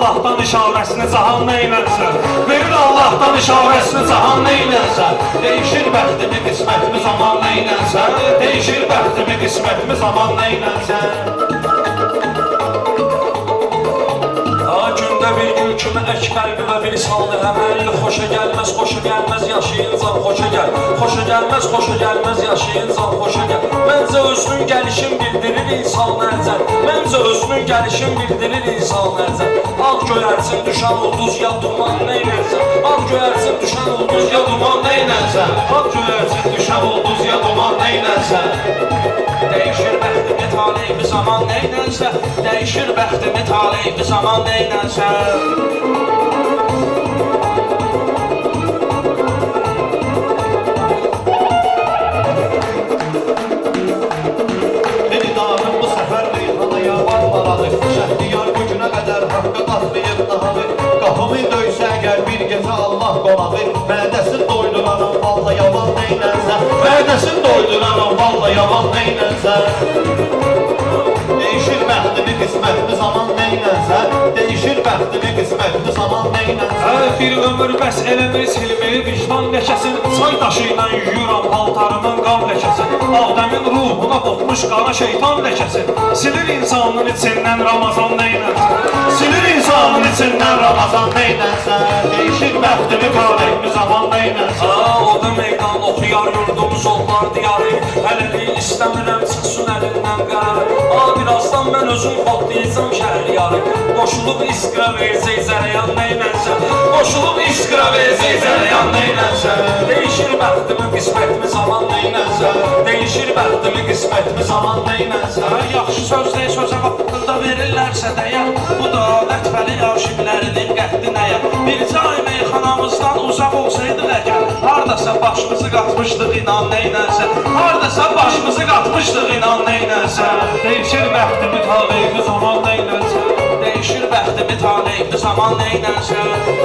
Allah'tan işarəsini cahan neynərsən? Verir Allah'tan işarəsini cahan neynərsən? Değişir bəxtimi, qismətimi zaman neynərsən? Değişir bəxtimi, qismətimi zaman neynərsən? Gündə bir gül kimi ək qəlbi və bir saldı həməlli. Xoşa gəlməz yaşayın can xoşa gəl. Xoşa gəlməz yaşayın can xoşa gəl. Məncə özünün gəlişin bildirir insan nəzər. Məncə özünün gəlişin bildirir insan nəzər. Ağ göyərsin düşən ulduz ya duman neynərsən? Ağ göyərsin düşən ulduz ya duman neynərsən? Ağ göyərsin düşən ulduz ya duman neynərsən? Değişir bəxtimi taleybi zaman neynərsən? Değişir bəxtimi taleybi zaman neynərsən? Dilidarım bu səfər reyhana yavan baladı. Şəhdiyar bu günə qədər haqqı qatlayıb nahadı. Qapımı döysə əgər bir gecə Allah qonağı. Mədəsin doyduranım valla yalan neynərsən? Mədəsin doyduranım valla yalan neynərsən? Değişir bəxtimi, qismətimi zaman neynərsən? Değişir bəxtimi, qismətimi zaman neynərsən? Bir ömür bəs eləmir silmir vicdan ləkəsin. Çay daşı ilə yuyuram paltarımın qan ləkəsin. Ağdəmin ruhuna qopmuş qara şeytan ləkəsin. Silir insanın içindən Ramazan neynərsən? Silir insanın içindən Ramazan neynərsən? Değişir bəxtimi, taleybi zaman neynərsən? O da meydan oxuyar yurdumuz onlar diyarı. Hələlik istəmirəm çıxsın əlindən qərarı. Birazdan mən özüm xodlayacam şəhriyarı. Qoşulub iskra verəcək zərəyan neynərsən? Qoşulub iskra verəcək zərəyan neynərsən? Değişir bəxtimi, qismətimi zaman neynərsən? Değişir bəxtimi, qismətimi zaman neynərsən? Yaxşı söz deyil, sözə vaxtında verirlərsə dəyər. Bu da lətfəli aşıqlərinin qəhdin əyər. Bircə ay meyxanamızdan uzaq olsaydıq əgər. Haradasa başımızı qatmışdıq inan neynərsən? Haradasa başımızı qatmışdıq inan neynərsən? Değişir bəxtimi, taleybi zaman neynərsən? Değişir bəxtimi, taleybi zaman neynərsən?